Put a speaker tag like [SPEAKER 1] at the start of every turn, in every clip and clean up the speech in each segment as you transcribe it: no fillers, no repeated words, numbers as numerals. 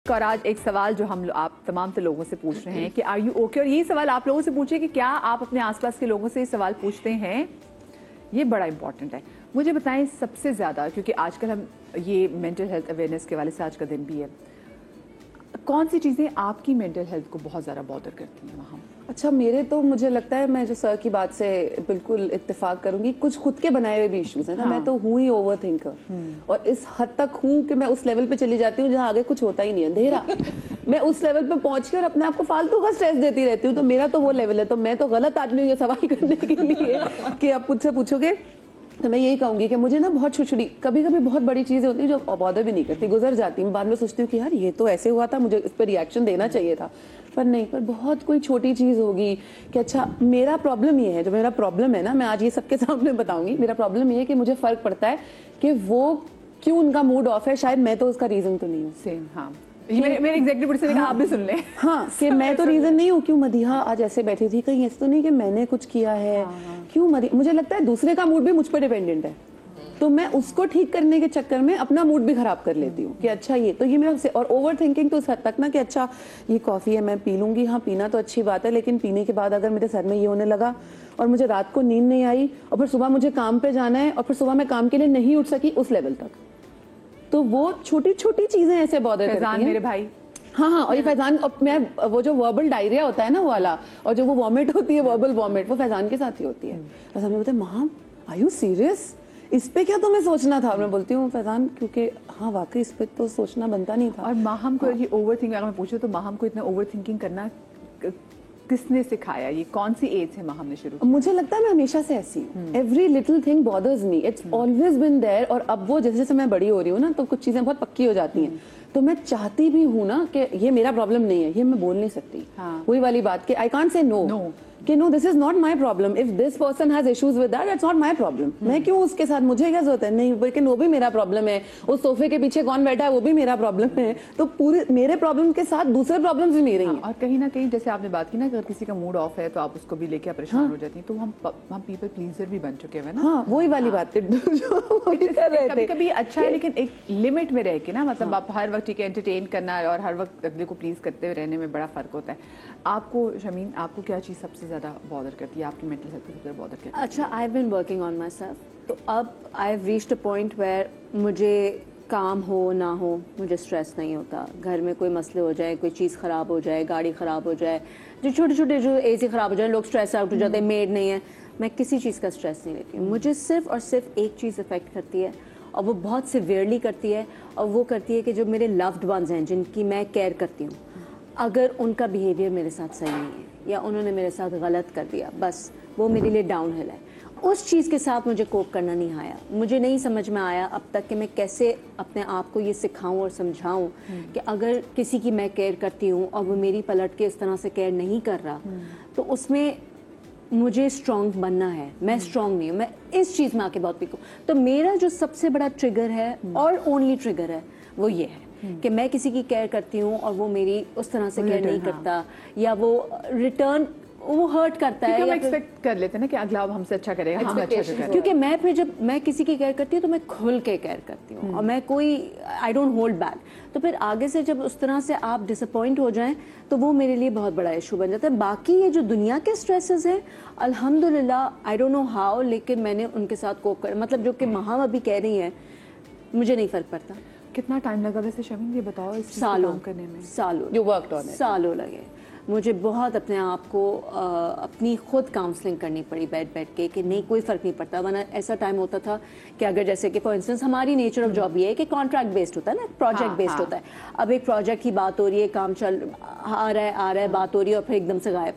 [SPEAKER 1] और आज एक सवाल जो हम आप तमाम लोगों से पूछ रहे हैं कि आर यू ओके, और यही सवाल आप लोगों से पूछे कि क्या आप अपने आसपास के लोगों से ये सवाल पूछते हैं। ये बड़ा इंपॉर्टेंट है। मुझे बताएं सबसे ज़्यादा, क्योंकि आजकल हम ये मेंटल हेल्थ अवेयरनेस के वाले से आज का दिन भी है, कौन सी चीज़ें आपकी मेंटल हेल्थ को बहुत ज़्यादा बॉदर करती हैं वहाँ?
[SPEAKER 2] अच्छा, मेरे तो मुझे लगता है, मैं जो सर की बात से बिल्कुल इत्तेफाक करूंगी, कुछ खुद के बनाए हुए भी इश्यूज हैं ना। मैं तो हूँ ही ओवर थिंकर, और इस हद तक हूँ कि मैं उस लेवल पे चली जाती हूँ जहाँ आगे कुछ होता ही नहीं है, अंधेरा। मैं उस लेवल पे पहुंच कर अपने आप को फालतू का स्ट्रेस देती रहती हूँ। तो मेरा तो वो लेवल है। तो मैं तो गलत आदमी हूँ ये सवाल करने के लिए कि आप मुझसे पूछोगे। तो मैं यही कहूंगी कि मुझे ना बहुत छुछड़ी, कभी कभी बहुत बड़ी चीजें होती हैं जो बॉदर भी नहीं करती, गुजर जाती हूँ। बाद में सोचती हूँ कि यार ये तो ऐसे हुआ था, मुझे इस पर रिएक्शन देना चाहिए था, पर नहीं। पर बहुत कोई छोटी चीज होगी कि अच्छा मेरा प्रॉब्लम ये है, जो मेरा प्रॉब्लम है ना, मैं आज ये सबके सामने बताऊंगी। मेरा प्रॉब्लम ये है कि मुझे फर्क पड़ता है कि वो क्यों उनका मूड ऑफ है। शायद मैं तो उसका रीजन तो नहीं हूँ।
[SPEAKER 1] सेम, हाँ। मेरे एग्जीक्यूटिव प्रोड्यूसर ने कहा आप भी सुन लें।
[SPEAKER 2] हाँ, कि मैं तो रीजन नहीं हूँ। क्यों मदीहा आज ऐसे बैठी थी, कहीं ऐसे तो नहीं कि मैंने कुछ किया है। क्यों मुझे लगता है दूसरे का मूड भी मुझ पर डिपेंडेंट है, तो मैं उसको ठीक करने के चक्कर में अपना मूड भी खराब कर लेती हूँ कि अच्छा ये तो ये मेरा। और ओवर थिंकिंग तो उस हद तक ना कि अच्छा ये कॉफी है, मैं पी लूंगी। हाँ, पीना तो अच्छी बात है, लेकिन पीने के बाद अगर मेरे सर में ये होने लगा और मुझे रात को नींद नहीं आई और फिर सुबह मुझे काम पे जाना है और फिर सुबह मैं काम के लिए नहीं उठ सकी, उस लेवल तक। तो वो छोटी छोटी चीजें ऐसे बॉदर करती हैं
[SPEAKER 1] मेरे भाई।
[SPEAKER 2] हाँ, और ये फैजान, और मैं वो जो वर्बल डायरिया होता है ना वो वाला, और जो वो वॉमिट होती है, वर्बल वॉमिट, वो फैजान के साथ ही होती है। फैजान बोलते हैं माम आर यू सीरियस, इस पे क्या तुम्हें सोचना था? मैं बोलती हूँ फैजान क्योंकि हाँ वाकई इस पे तो सोचना बनता नहीं था।
[SPEAKER 1] और माहम को ये ओवर थिंकिंग, अगर मैं पूछूं तो माहम को इतना ओवर थिंकिंग करना किसने सिखाया? ये कौन सी एज से माहम ने शुरू किया?
[SPEAKER 2] मुझे लगता है मैं हमेशा से ऐसी हूँ। Every little thing bothers me, it's always been there. और अब वो जैसे जैसे मैं बड़ी हो रही हूँ ना, तो कुछ चीजें बहुत पक्की हो जाती हैं। तो मैं चाहती भी हूँ ना कि ये मेरा प्रॉब्लम नहीं है, ये मैं बोल नहीं सकती। वही वाली बात कि आई कांट से नो, कि no this is not my problem. If this person has issues with that, it's not my problem. मैं क्यों उसके साथ, मुझे क्या जरूरत है? नहीं, लेकिन वो भी मेरा प्रॉब्लम है। उस सोफे के पीछे कौन बैठा है वो भी मेरा प्रॉब्लम है। तो पूरे मेरे प्रॉब्लम के साथ दूसरे प्रॉब्लम्स भी मेरे हैं।
[SPEAKER 1] और कहीं ना कहीं जैसे आपने बात की ना, अगर किसी का मूड ऑफ है तो आप उसको भी लेके परेशान हो जाती हैं। तो हम पीपल प्लीजर भी बन चुके हैं ना।
[SPEAKER 2] हाँ, वही वाली बात
[SPEAKER 1] कभी कभी अच्छा है, लेकिन एक लिमिट में रह के ना, मतलब आप हर वक्त ठीक है एंटरटेन करना और हर वक्त अगले को प्लीज करते हुए रहने में बड़ा फर्क होता है। आपको शमीन, आपको क्या चीज़ सबसे ज़्यादा बॉदर करती है? आपकी मेंटल हेल्थ को सबसे ज़्यादा बॉदर करती है?
[SPEAKER 3] अच्छा, I have been working on myself. तो अब I have reached a point where मुझे काम हो ना हो मुझे स्ट्रेस नहीं होता। घर में कोई मसले हो जाए, कोई चीज़ ख़राब हो जाए, गाड़ी ख़राब हो जाए, जो छोटे छोटे जो एसी ख़राब हो जाए, लोग स्ट्रेस आउट हो जाते हैं, मेड नहीं है, मैं किसी चीज़ का स्ट्रेस नहीं लेती हूँ। मुझे सिर्फ और सिर्फ एक चीज़ अफेक्ट करती है, और वो बहुत सिवियरली करती है, और वो करती है कि जो मेरे लव्ड वंस हैं, जिनकी मैं केयर करती हूँ, अगर उनका बिहेवियर मेरे साथ सही नहीं है या उन्होंने मेरे साथ गलत कर दिया, बस वो मेरे लिए डाउन हिल है। उस चीज़ के साथ मुझे कोप करना नहीं आया। मुझे नहीं समझ में आया अब तक कि मैं कैसे अपने आप को ये सिखाऊं और समझाऊं कि अगर किसी की मैं केयर करती हूँ और वो मेरी पलट के इस तरह से केयर नहीं कर रहा, तो उसमें मुझे स्ट्रॉन्ग बनना है। मैं स्ट्रॉन्ग नहीं हूँ, मैं इस चीज़ में आके बहुत वीक हूँ। तो मेरा जो सबसे बड़ा ट्रिगर है और ओनली ट्रिगर है वो ये है कि मैं किसी की केयर करती हूँ और वो मेरी उस तरह से केयर नहीं करता, या वो रिटर्न वो हर्ट करता है,
[SPEAKER 1] हम एक्सपेक्ट कर लेते हैं ना कि अगला हमसे अच्छा करेगा, हम अच्छा करेंगे।
[SPEAKER 3] क्योंकि मैं फिर जब मैं किसी की केयर करती हूँ तो मैं खुल के केयर करती हूँ और मैं कोई आई डोंट होल्ड बैक। तो फिर आगे से जब उस तरह से आप डिसअपॉइंट हो जाएं तो वो मेरे लिए बहुत बड़ा इशू बन जाता है। बाकी ये जो दुनिया के स्ट्रेसेस हैं, अल्हम्दुलिल्लाह आई डोंट नो हाउ, लेकिन मैंने उनके साथ कोप कर, मतलब जो कि माहम अभी कह रही हैं, मुझे नहीं फर्क पड़ता।
[SPEAKER 1] कितना टाइम लगा वैसे शमीन, ये बताओ इस
[SPEAKER 3] सालों
[SPEAKER 1] काम करने में?
[SPEAKER 3] सालों सालों लगे मुझे। बहुत अपने आप को अपनी खुद काउंसलिंग करनी पड़ी बैठ बैठ के कि नहीं कोई फ़र्क नहीं पड़ता। वरना ऐसा टाइम होता था कि अगर जैसे कि फॉर इंस्टेंस हमारी नेचर ऑफ जॉब ये है कि कॉन्ट्रैक्ट बेस्ड होता है ना, प्रोजेक्ट बेस्ड होता है। अब एक प्रोजेक्ट की बात हो रही है, काम चल आ रहा है, बात हो रही है, और फिर एकदम से गायब।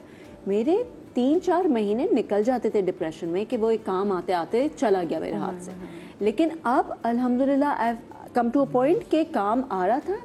[SPEAKER 3] मेरे 3-4 महीने निकल जाते थे डिप्रेशन में कि वो एक काम आते आते चला गया मेरे हाथ से। लेकिन अब अल्हम्दुलिल्लाह I have come to a point के काम आ रहा था,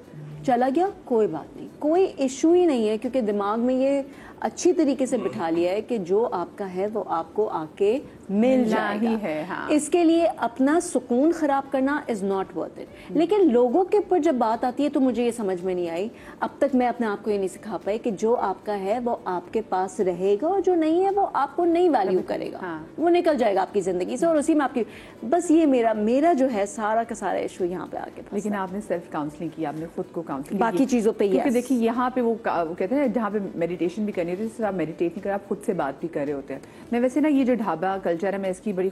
[SPEAKER 3] चला गया, कोई बात नहीं, कोई इशू ही नहीं है, क्योंकि दिमाग में ये अच्छी तरीके से बिठा लिया है कि जो आपका है वो आपको आके मिल जाएगा
[SPEAKER 1] ही है, हाँ।
[SPEAKER 3] इसके लिए अपना सुकून खराब करना इज नॉट वर्थ इट। लेकिन लोगों के ऊपर जब बात आती है तो मुझे ये समझ में नहीं आई, अब तक मैं अपने आप को ये नहीं सिखा पाई कि जो आपका है वो आपके पास रहेगा और जो नहीं है वो आपको नहीं वैल्यू करेगा,
[SPEAKER 1] हाँ।
[SPEAKER 3] वो निकल जाएगा आपकी जिंदगी से और उसी में आपकी, बस ये मेरा जो है सारा का सारा इशू यहाँ पे आके फंसा।
[SPEAKER 1] लेकिन आपने सेल्फ काउंसलिंग की, आपने खुद को काउंसलिंग
[SPEAKER 3] बाकी चीजों पे
[SPEAKER 1] क्योंकि
[SPEAKER 3] yes।
[SPEAKER 1] देखिए यहाँ पे वो कहते हैं जहाँ पे मेडिटेशन भी करनी होती है, जिससे आप मेडिटेट नहीं कर, आप खुद से बात भी कर रहे होते हैं। मैं वैसे ना ये जो ढाबा कल्चर है मैं इसकी बड़ी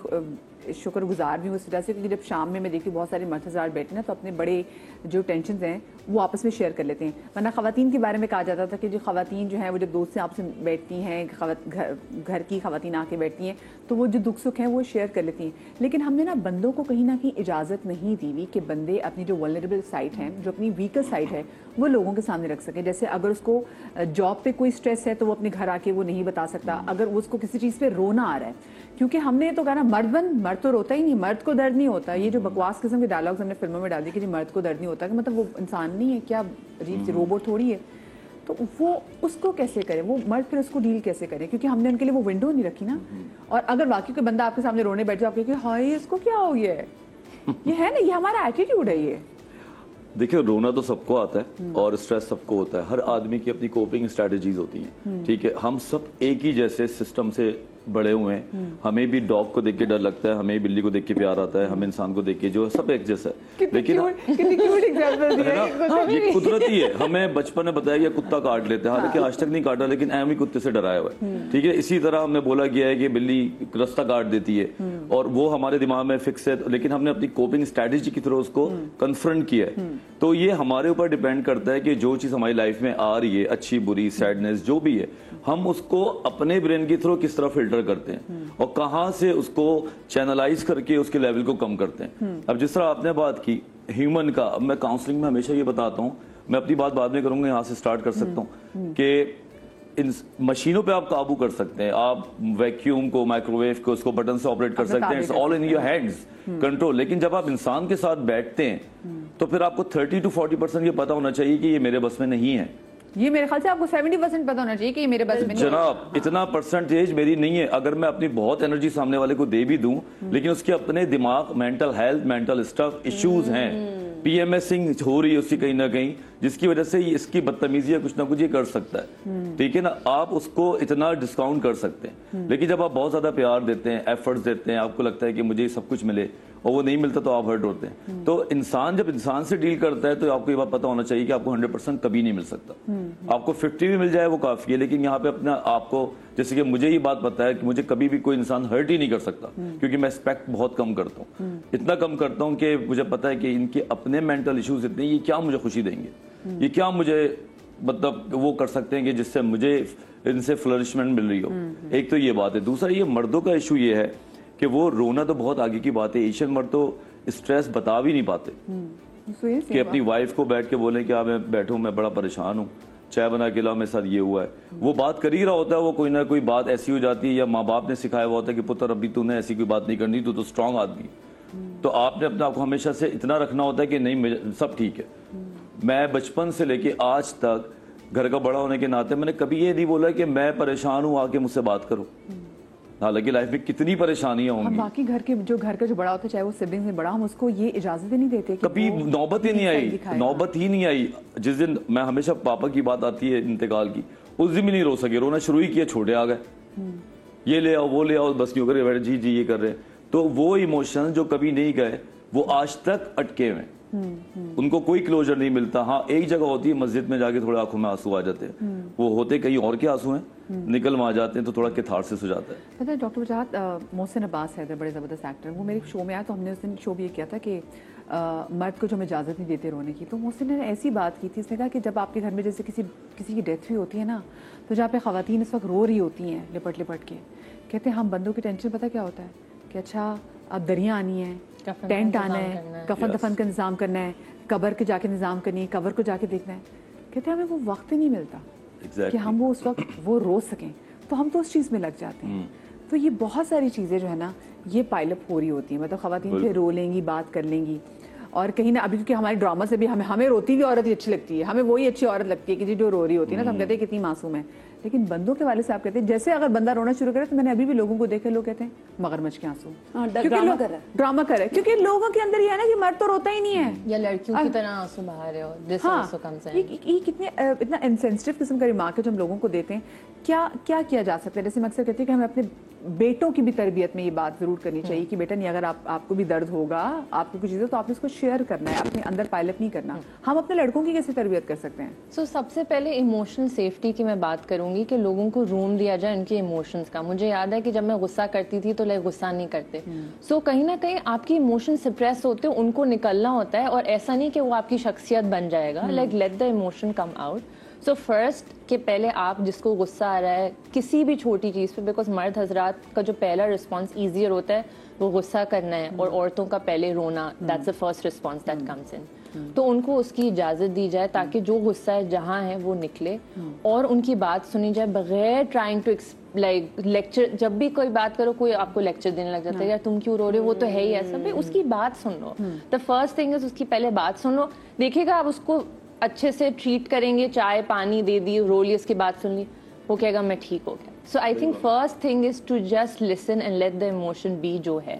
[SPEAKER 1] शुक्रगुजार भी हूँ इस वजह से, क्योंकि जब शाम में मैं देखती हूँ बहुत सारे मर्द हज़ार बैठे ना तो अपने बड़े जो टेंशन हैं वो आपस में शेयर कर लेते हैं। वरना ख़वातीन के बारे में कहा जाता था कि जो ख़वातीन जो हैं वो जब दोस्त से आपसे बैठती हैं, घर की ख़वातीन आके बैठती हैं तो वो जो दुख सुख हैं वो शेयर कर लेती हैं। लेकिन हमने ना बंदों को कहीं ना कहीं इजाज़त नहीं दी हुई कि बंदे अपनी जो वल्नरेबल साइड हैं, जो अपनी वीकर साइड है, वो लोगों के सामने रख सकें। जैसे अगर उसको जॉब पे कोई स्ट्रेस है तो वो अपने घर आके वो नहीं बता सकता, अगर उसको किसी चीज़ पे रोना आ रहा है, क्योंकि हमने तो कहा ना मर्द तो रोता ही नहीं, मर्द को दर्द नहीं होता। ये जो बकवास किस्म के डायलॉग्स हमने फिल्मों में डाल दिए कि जी मर्द को दर्द नहीं होता, कि मतलब वो इंसान नहीं है क्या, अजीब सी रोबोट थोड़ी है। तो वो उसको कैसे करें, वो मर्द फिर उसको डील कैसे करें, क्योंकि हमने उनके लिए वो विंडो नहीं रखी ना। और अगर वाकई कोई बंदा आपके सामने रोने बैठ जाए, आप कहेंगे हाय इसको क्या हो गया है, ये है ना, ये हमारा एटीट्यूड है। ये
[SPEAKER 4] देखिए रोना तो सबको आता है और स्ट्रेस सबको होता है, हर आदमी की अपनी कोपिंग स्ट्रेटजीज होती हैं, ठीक है। हम सब एक ही जैसे सिस्टम से बड़े हुए हैं, हमें भी डॉग को देख के डर लगता है, हमें बिल्ली को देख के प्यार आता है, हमें इंसान को देख के जो है सब एक जैसा है। लेकिन ये कुदरती है, हमें बचपन में बताया गया कुत्ता काट लेते हैं, हालांकि आज तक नहीं काटा, लेकिन एम ही कुत्ते से डराया हुआ है, ठीक है। इसी तरह हमें बोला गया है कि बिल्ली रास्ता काट देती है और वो हमारे दिमाग में फिक्स है, लेकिन हमने अपनी कोपिंग स्ट्रेटेजी की तरह उसको कन्फ्रंट किया है। तो ये हमारे ऊपर डिपेंड करता है कि जो चीज हमारी लाइफ में आ रही है, अच्छी बुरी सैडनेस जो भी है, हम उसको अपने ब्रेन के थ्रू किस तरह फिल्टर करते हैं और कहां से उसको चैनलाइज करके उसके लेवल को कम करते हैं। अब जिस तरह आपने बात की ह्यूमन का, अब मैं काउंसलिंग में हमेशा ये बताता हूं, मैं अपनी बात बाद में करूंगा, यहां से स्टार्ट कर सकता हूं कि इन मशीनों पे आप काबू कर सकते हैं, आप वैक्यूम को, माइक्रोवेव को, उसको बटन से ऑपरेट कर सकते हैं, it's all in your hands control. लेकिन जब आप इंसान के साथ बैठते हैं तो फिर आपको 30 to 40% ये पता होना चाहिए कि ये मेरे बस में नहीं है।
[SPEAKER 1] ये मेरे ख्याल से आपको 70% पता होना चाहिए कि ये मेरे बस में नहीं है।
[SPEAKER 4] जनाब इतना परसेंटेज मेरी नहीं है, अगर मैं अपनी बहुत एनर्जी सामने वाले को दे भी दूं, लेकिन उसके अपने दिमाग, mental health, mental stuff issues हैं, पीएमएसिंग हो रही है उसकी कहीं ना कहीं, जिसकी वजह से इसकी बदतमीजी या कुछ ना कुछ ये कर सकता है, ठीक है ना। आप उसको इतना डिस्काउंट कर सकते हैं, लेकिन जब आप बहुत ज्यादा प्यार देते हैं, एफर्ट्स देते हैं, आपको लगता है कि मुझे सब कुछ मिले और वो नहीं मिलता तो आप हर्ट होते हैं। तो इंसान जब इंसान से डील करता है तो आपको ये बात पता होना चाहिए कि आपको 100% कभी नहीं मिल सकता। आपको 50 भी मिल जाए वो काफी है, लेकिन यहाँ पे अपना आपको, जैसे कि मुझे ये बात पता है कि मुझे कभी भी कोई इंसान हर्ट ही नहीं कर सकता, क्योंकि मैं एक्सपेक्ट बहुत कम करता हूँ, इतना कम करता हूँ कि मुझे पता है कि इनके अपने मेंटल इश्यूज इतने, ये क्या मुझे खुशी देंगे, ये क्या मुझे मतलब वो कर सकते हैं कि जिससे मुझे इनसे फ्लरिशमेंट मिल रही हो। एक तो ये बात है। दूसरा ये मर्दों का इशू ये है कि वो रोना तो बहुत आगे की बात है, एशियन मर्द तो स्ट्रेस बता भी नहीं पाते कि अपनी वाइफ को बैठ के बोले कि मैं बैठूं, मैं बड़ा परेशान हूँ, चाय बना के लाओ, मेरे साथ ये हुआ है। वो बात कर ही रहा होता है, वो कोई ना कोई बात ऐसी हो जाती है, या माँ बाप ने सिखाया हुआ होता है कि पुत्र अभी तूने ऐसी कोई बात नहीं करनी, तू तो स्ट्रांग आदमी। तो आपने अपने आप को हमेशा से इतना रखना होता है कि नहीं सब ठीक है। मैं बचपन से लेके आज तक घर का बड़ा होने के नाते मैंने कभी ये नहीं बोला कि मैं परेशान हूँ, आके मुझसे बात करो। हालांकि लाइफ में कितनी परेशानियां होंगी,
[SPEAKER 1] हम बाकी घर का जो बड़ा होता है, चाहे वो सिबलिंग्स में बड़ा, हम उसको ये इजाजत ही नहीं देते कि
[SPEAKER 4] कभी नौबत ही नहीं आई, नौबत ही नहीं आई। जिस दिन मैं हमेशा पापा की बात आती है इंतकाल की, उस दिन भी नहीं रो सके, रोना शुरू ही किया, छोटे आ गए, ये ले आओ वो ले आओ, बस क्यों करे बैठे, जी जी ये कर रहे। तो वो इमोशन जो कभी नहीं गए वो आज तक अटके हुए, उनको कोई क्लोजर नहीं मिलता। हाँ एक जगह होती है, मस्जिद में जाके थोड़ा आंखों में आंसू आ जाते हैं, वो होते कहीं और के आंसू हैं, निकल में आ जाते हैं, तो थोड़ा कैथारसिस हो जाता है।
[SPEAKER 1] पता है डॉक्टर वजाहत, मोहसिन अब्बास है बड़े ज़बरदस्त एक्टर, वो मेरे शो में आया तो हमने उस दिन शो भी ये किया था कि मर्द को जो हम इजाज़त नहीं देते रोने की। तो मोहसिन ने ऐसी बात की थी, उसने कहा कि जब आपके घर में जैसे किसी की डेथ भी होती है ना, तो जहाँ पे ख़वातीन इस वक्त रो रही होती हैं लिपट लिपट के, कहते हैं हम बंदों की टेंशन पता क्या होता है कि अच्छा अब दरिया आनी है, टेंट आना है, कफन दफन का इंतजाम करना है, कब्र के जाके इंतजाम करनी है, कब्र को जाके देखना है। कहते हैं हमें वो वक्त ही नहीं मिलता कि हम वो उस वक्त वो रो सकें, तो हम तो उस चीज़ में लग जाते हैं। तो ये बहुत सारी चीज़ें जो है ना ये पाइलअप हो रही होती हैं, मतलब ख़वातीन फिर रो लेंगी, बात कर लेंगी, और कहीं ना अभी क्योंकि हमारे ड्रामा से भी हमें रोती हुई औरत ही अच्छी लगती है, हमें वही अच्छी औरत लगती है कि जी जो रो रही होती है ना, तो हम कहते हैं कितनी मासूम है। लेकिन बंदों के वाले से आप कहते हैं जैसे अगर बंदा रोना शुरू करे तो मैंने अभी भी लोगों को देखे, लोग कहते हैं मगरमच्छ के आंसू,
[SPEAKER 2] ड्रामा कर रहा है,
[SPEAKER 1] ड्रामा कर रहा है, क्योंकि लोगों के अंदर ये है ना कि मर्द तो रोता ही नहीं है,
[SPEAKER 5] या लड़कियों की तरह आंसू बहा रहे हो, दिस आल्सो कम्स इन।
[SPEAKER 1] ये कितने इतना इनसेंसिटिव किस्म का रिमार्क है जो हम लोगों को देते हैं। क्या क्या किया जा सकता है? जैसे मैं अक्सर कहती हूँ कि हमें अपने बेटों की भी तरबियत में ये बात जरूर करनी चाहिए कि बेटा नहीं, अगर आपको भी दर्द होगा, आपको कुछ चीज़ें, तो आपने इसको शेयर करना है, अपने अंदर पायलट नहीं करना। हम अपने लड़कों की कैसे तरबियत कर सकते हैं?
[SPEAKER 5] सो सबसे पहले इमोशनल सेफ्टी की मैं बात करूंगी कि लोगों को रूम दिया जाए उनके इमोशंस का। मुझे याद है कि जब मैं गुस्सा करती थी तो लाइक गुस्सा नहीं करते, सो कहीं ना कहीं आपकी इमोशन सप्रेस होते हैं, उनको निकलना होता है, और ऐसा नहीं कि वो आपकी शख्सियत बन जाएगा, like late the emotion come out. So first कि पहले आप जिसको गुस्सा आ रहा है किसी भी छोटी चीज़ पे, बिकॉज मर्द हजरात का जो पहला रिस्पॉन्स ईजियर होता है वो गुस्सा करना है, और औरतों का पहले रोना, that's the first response that comes in. तो उनको उसकी इजाज़त दी जाए ताकि जो गुस्सा है जहाँ है वो निकले, और उनकी बात सुनी जाए बगैर ट्राइंग टू लाइक लेक्चर। जब भी कोई बात करो कोई आपको लेक्चर देने लग जाता है, यार तुम क्यों रो रहे हो, वो तो है ही ऐसा, भाई उसकी बात सुन लो। द फर्स्ट थिंग इज उसकी पहले बात सुन लो, देखिएगा आप उसको अच्छे से ट्रीट करेंगे, चाय पानी दे दी, रो ली, उसकी बात सुन ली, वो कहेगा मैं ठीक हो गया। So I think first thing is to just listen and let the emotion be जो है।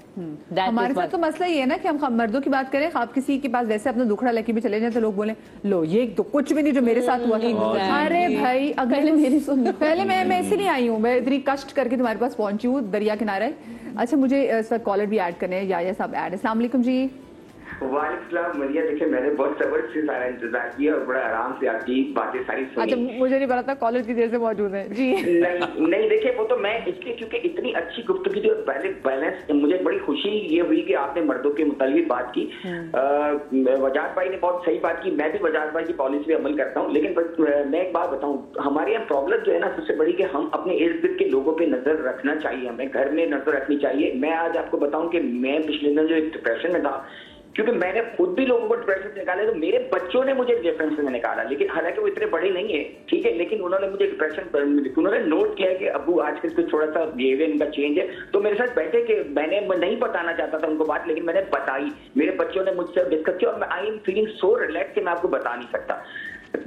[SPEAKER 1] हमारे साथ तो मसला ये है ना कि हम मर्दों की बात करें, आप किसी के पास वैसे अपना दुखड़ा लेके भी चले जाए तो लोग बोले लो ये तो कुछ भी नहीं जो मेरे साथ हुआ था। अरे भाई
[SPEAKER 2] पहले मेरी सुन,
[SPEAKER 1] पहले मैं इसलिए आई हूँ, मैं इतनी कष्ट करके तुम्हारे पास पहुंची हूँ दरिया किनारे। अच्छा, मुझे इस वक्त कॉलर भी ऐड करने हैं, या साहब ऐड। अस्सलाम वालेकुम जी।
[SPEAKER 6] वालेकुम मरिया, देखिए मैंने बहुत सब्र से सारा इंतजार किया और बड़ा आराम से आपकी बातें सारी सुनी।
[SPEAKER 1] अच्छा, मुझे नहीं पता था कॉलर की देर से मौजूद है जी।
[SPEAKER 6] नहीं देखिए, वो तो मैं इसलिए क्योंकि इतनी अच्छी गुफ्तगू थी और पहले बैलेंस, मुझे बड़ी खुशी ये हुई कि आपने मर्दों के मुतालिक बात की। वजाहत भाई ने बहुत सही बात की, मैं भी वजाहत भाई की पॉलिसी पे अमल करता हूँ। लेकिन मैं एक बात बताऊँ, हमारे यहाँ प्रॉब्लम जो है ना सबसे बड़ी, कि हम अपने इर्द गिर्द के लोगों पे नजर रखना चाहिए, हमें घर में नजर रखनी चाहिए। मैं आज आपको बताऊं कि मैं पिछले दिन जो एक डिप्रेशन में था, क्योंकि मैंने खुद भी लोगों को डिप्रेशन से निकाला, तो मेरे बच्चों ने मुझे डिप्रेशन से निकाला, लेकिन हालांकि वो इतने बड़े नहीं है, ठीक है, लेकिन उन्होंने मुझे डिप्रेशन, उन्होंने नोट किया कि अबू आजकल कुछ थोड़ा सा बिहेवियर इनका चेंज है, तो मेरे साथ बैठे कि मैंने नहीं बताना चाहता था उनको बात, लेकिन मैंने बताई, मेरे बच्चों ने मुझसे डिस्कस किया, और I am feeling so relax कि मैं आपको बता नहीं सकता।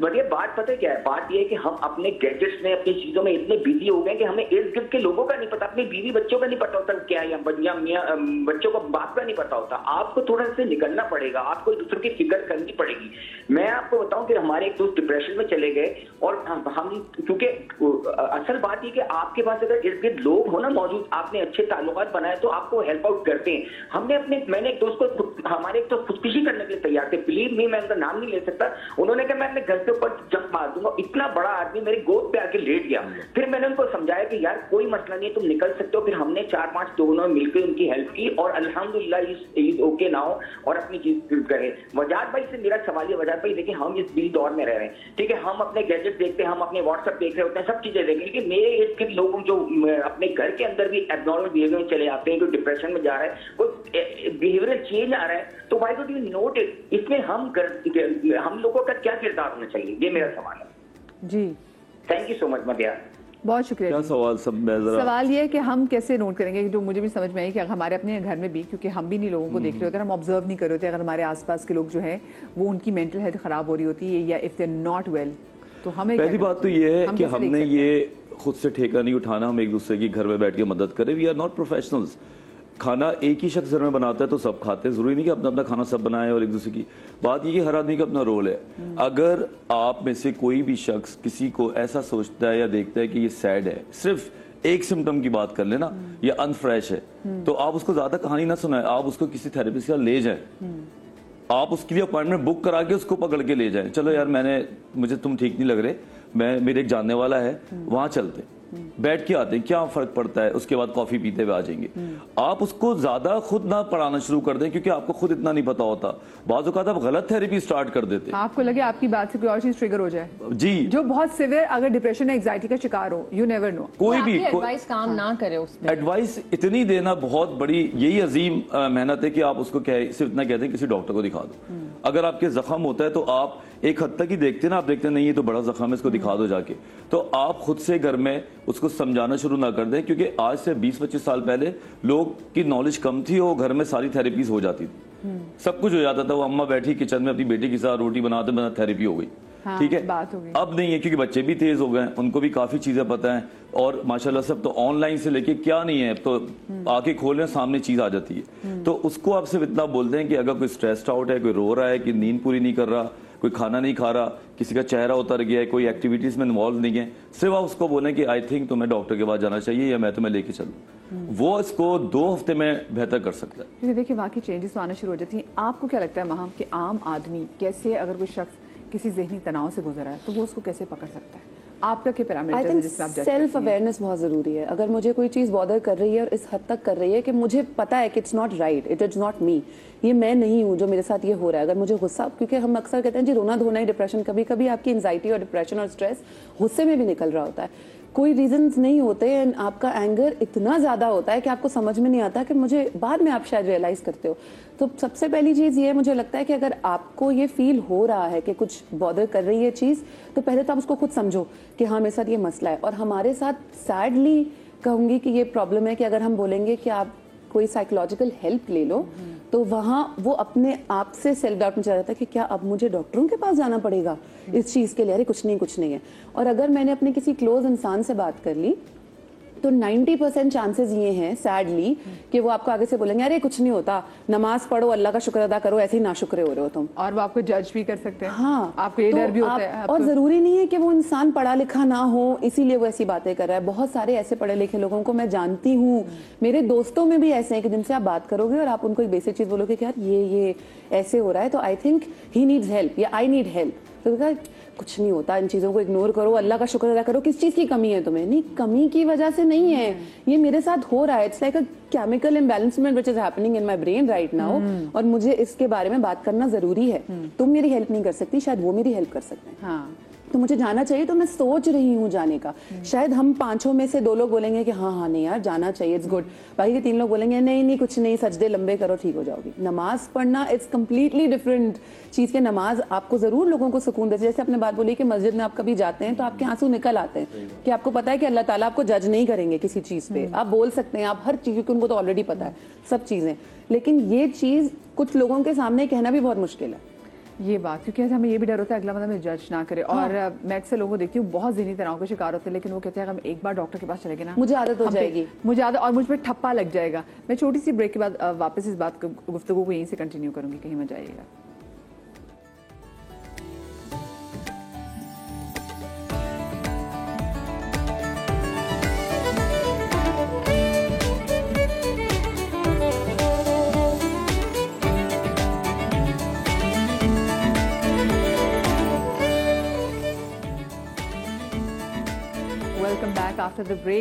[SPEAKER 6] बढ़िया बात पता है क्या है? बात यह है कि हम अपने गैजेट्स में, अपनी चीजों में इतने बिजी हो गए कि हमें इर्द गिर्द के लोगों का नहीं पता, अपनी बीवी बच्चों का नहीं पता होता क्या है, या बच्चों को बाप का नहीं पता होता। आपको थोड़ा से निकलना पड़ेगा, आपको एक दूसरे की फिक्र करनी पड़ेगी। मैं आपको बताऊं कि हमारे एक दोस्त डिप्रेशन में चले गए, और हम क्योंकि असल बात ये कि आपके पास अगर इर्द गिर्द लोग हो ना मौजूद, आपने अच्छे ताल्लुकात बनाए तो आपको हेल्प आउट करते हैं। मैंने एक दोस्त को, हमारे एक तो खुदकुशी करने के लिए तैयार थे, बिलीव मी, मैं उनका नाम नहीं ले सकता, उन्होंने कहा मैं अपने के ऊपर जंप मार दूंगा। इतना बड़ा आदमी मेरी गोद पे आके लेट गया। फिर मैंने उनको समझाया कि यार कोई मसला नहीं है, तुम निकल सकते हो। फिर हमने 4-5 दोनों मिलकर उनकी हेल्प की, और अल्हम्दुलिल्लाह इज ओके नाउ, और अपनी चीज करे। वजाहत भाई से मेरा सवाल है, वजाहत भाई देखिए हम इस बिजी दौर में रह रहे हैं, ठीक है, हम अपने गैजेट देखते हैं, हम अपने व्हाट्सएप देख रहे होते हैं, सब चीजें देख रहे हैं, लेकिन मेरे इर्द गिर्द लोग जो अपने घर के अंदर भी एब्नॉर्मल बिहेवियर में चले आते हैं, कोई डिप्रेशन में जा रहा है, कोई बिहेवियरल चेंज आ रहा है, तो why don't you note it? इसमें हम लोगों का क्या किरदार होना चाहिए, ये मेरा सवाल है
[SPEAKER 1] जी।
[SPEAKER 6] Thank you so much मदिया।
[SPEAKER 1] बहुत शुक्रिया।
[SPEAKER 4] क्या सवाल?
[SPEAKER 1] सवाल ये है कि हम कैसे नोट करेंगे, जो मुझे भी समझ में आई कि हमारे अपने घर में भी, क्योंकि हम भी नहीं लोगों को देख रहे होते, हम ऑब्जर्व नहीं कर रहे होते, अगर हमारे आसपास के लोग जो है वो उनकी मेंटल हेल्थ खराब हो रही होती है, या इफ दे नॉट वेल, तो हमें
[SPEAKER 4] पहली बात तो ये है कि हमने ये खुद से ठेका नहीं उठाना, हम एक दूसरे की घर में बैठ के मदद करें। We are not professionals. खाना एक ही शख्स घर में बनाता है तो सब खाते हैं, जरूरी नहीं कि अपना अपना खाना सब बनाए, और एक दूसरे की बात ये कि हर आदमी का अपना रोल है। अगर आप में से कोई भी शख्स किसी को ऐसा सोचता है या देखता है कि ये सैड है, सिर्फ एक सिम्टम की बात कर लेना, ये अनफ्रेश है, तो आप उसको ज्यादा कहानी ना सुनाए, आप उसको किसी थेरेपिस्ट का ले जाए, आप उसके लिए अपॉइंटमेंट बुक करा के उसको पकड़ के ले जाएं। चलो यार मुझे तुम ठीक नहीं लग रहे, मेरे एक जानने वाला है, वहां चलते, बैठ के आते हैं, क्या फर्क पड़ता है, उसके बाद कॉफी पीते हुए आ जाएंगे। आप उसको ज्यादा खुद ना पढ़ाना शुरू कर दें, क्योंकि आपको खुद इतना नहीं पता होता। बाज़ औक़ात आप गलत थेरेपी स्टार्ट कर देते हैं,
[SPEAKER 1] आपको लगे आपकी बात से कोई और चीज ट्रिगर हो जाए
[SPEAKER 4] जी,
[SPEAKER 1] जो बहुत सिवियर अगर डिप्रेशन या एंग्जाइटी का शिकार हो, यू नेवर नो।
[SPEAKER 4] कोई भी
[SPEAKER 5] एडवाइस काम ना करे उसमें।
[SPEAKER 4] एडवाइस इतनी देना बहुत बड़ी, यही अजीम मेहनत है कि आप उसको सिर्फ इतना कहते हैं किसी डॉक्टर को दिखा दो। अगर आपके जख्म होता है तो आप एक हद तक ही देखते ना, आप देखते नहीं ये तो बड़ा जख्म है, इसको दिखा दो जाके, तो आप खुद से घर में उसको समझाना शुरू ना कर दें, क्योंकि आज से 20-25 साल पहले लोग की नॉलेज कम थी और घर में सारी थेरेपीज हो जाती थी, सब कुछ हो जाता था। वो अम्मा बैठी किचन में अपनी बेटी के साथ रोटी बनाते बनाते थेरेपी हो गई।
[SPEAKER 1] हाँ,
[SPEAKER 4] ठीक है,
[SPEAKER 1] बात हो गई।
[SPEAKER 4] अब नहीं है क्योंकि बच्चे भी तेज हो गए, उनको भी काफी चीजें पता है, और माशाल्लाह सब तो ऑनलाइन से लेके क्या नहीं है, अब तो आके खोल रहे हैं सामने चीज आ जाती है। तो उसको आप सिर्फ इतना बोलते हैं कि अगर कोई स्ट्रेस्ड आउट है, कोई रो रहा है, कि नींद पूरी नहीं कर रहा, कोई खाना नहीं खा रहा, किसी का चेहरा उतर गया है, कोई एक्टिविटीज में इन्वॉल्व नहीं है, सिर्फ आप उसको बोलें कि आई थिंक तुम्हें डॉक्टर के पास जाना चाहिए या मैं तुम्हें लेके चलूं, वो इसको 2 हफ्ते में बेहतर कर सकता है।
[SPEAKER 1] क्योंकि देखिए वाकई चेंजेस आना शुरू हो जाती हैं। आपको क्या लगता है महम कि आम आदमी कैसे, अगर कोई शख्स किसी जहनी तनाव से गुजरा है तो वो उसको कैसे पकड़ सकता है? आपका क्या पैरामीटर है जिसमें आप जज
[SPEAKER 2] सेल्फ अवेयरनेस बहुत जरूरी है। अगर मुझे कोई चीज बॉदर कर रही है और इस हद तक कर रही है कि मुझे पता है कि it's not right, it is not me, ये मैं नहीं हूँ जो मेरे साथ ये हो रहा है। अगर मुझे गुस्सा, क्योंकि हम अक्सर कहते हैं जी रोना धोना ही डिप्रेशन, कभी कभी आपकी एंजाइटी और डिप्रेशन और स्ट्रेस गुस्से में भी निकल रहा होता है, कोई रीजंस नहीं होते एंड आपका एंगर इतना ज्यादा होता है कि आपको समझ में नहीं आता कि मुझे, बाद में आप शायद रियलाइज करते हो। तो सबसे पहली चीज ये मुझे लगता है कि अगर आपको ये फील हो रहा है कि कुछ बॉदर कर रही है चीज, तो पहले तो आप उसको खुद समझो कि हाँ मेरे साथ ये मसला है। और हमारे साथ सैडली कहूंगी कि ये प्रॉब्लम है कि अगर हम बोलेंगे कि आप कोई साइकोलॉजिकल हेल्प ले लो, तो वहाँ वो अपने आप से सेल्फ डाउट में चला जाता है कि क्या अब मुझे डॉक्टरों के पास जाना पड़ेगा इस चीज़ के लिए, अरे कुछ नहीं है। और अगर मैंने अपने किसी क्लोज इंसान से बात कर ली तो 90% चांसेस ये हैं सैडली कि वो आपको आगे से बोलेंगे अरे कुछ नहीं होता, नमाज पढ़ो, अल्लाह का शुक्र अदा करो, ऐसे ही नाशुक्रे हो रहे हो तुम।
[SPEAKER 1] और वो आपको जज भी कर सकते हैं।
[SPEAKER 2] हाँ,
[SPEAKER 1] आपको ये डर भी होता है।
[SPEAKER 2] और जरूरी नहीं है कि वो इंसान पढ़ा लिखा ना हो इसीलिए वो ऐसी बातें कर रहा है। बहुत सारे ऐसे पढ़े लिखे लोगों को मैं जानती हूँ, मेरे दोस्तों में भी ऐसे हैं कि जिनसे आप बात करोगे और आप उनको एक बेसिक चीज बोलोगे कि यार ये ऐसे हो रहा है, तो I think he needs help या आई नीड हेल्प, तो कुछ नहीं होता, इन चीजों को इग्नोर करो, अल्लाह का शुक्र अदा करो। किस चीज की कमी है तुम्हें? नहीं, कमी की वजह से नहीं है, ये मेरे साथ हो रहा है। It's like a chemical imbalancement which is happening in my brain right now, और मुझे इसके बारे में बात करना जरूरी है। तुम मेरी हेल्प नहीं कर सकती, शायद वो मेरी हेल्प कर सकते हैं।
[SPEAKER 1] हाँ,
[SPEAKER 2] तो मुझे जाना चाहिए, तो मैं सोच रही हूँ जाने का। शायद हम 5 में से 2 लोग बोलेंगे कि हाँ नहीं यार जाना चाहिए, इट्स गुड। बाकी के 3 लोग बोलेंगे नहीं कुछ नहीं, सजदे लंबे करो ठीक हो जाओगी। नमाज पढ़ना इट्स कंप्लीटली डिफरेंट चीज के। नमाज आपको जरूर लोगों को सुकून देती है। जैसे आपने बात बोली कि मस्जिद में आप कभी जाते हैं तो आपके आंसू निकल आते हैं कि आपको पता है कि अल्लाह ताला आपको जज नहीं करेंगे किसी चीज पे, आप बोल सकते हैं, आप हर चीज, क्योंकि उनको तो ऑलरेडी पता है सब चीजें। लेकिन ये चीज कुछ लोगों के सामने कहना भी बहुत मुश्किल है,
[SPEAKER 1] ये बात, क्योंकि हमें ये भी डर होता है अगला बंदा हमें जज ना करे। और मैं अक्सर लोगों को देखती हूँ बहुत ज़हनी तनाव का शिकार होते हैं, लेकिन वो कहते हैं हम एक बार डॉक्टर के पास चले गए ना,
[SPEAKER 2] मुझे आदत हो जाएगी,
[SPEAKER 1] मुझे आदत, और मुझ पर ठप्पा लग जाएगा। मैं छोटी सी ब्रेक के बाद वापस इस बात गुफ्तगू को यहीं से कंटिन्यू करूंगी, कहीं मत जाइएगा। Welcome back after the break.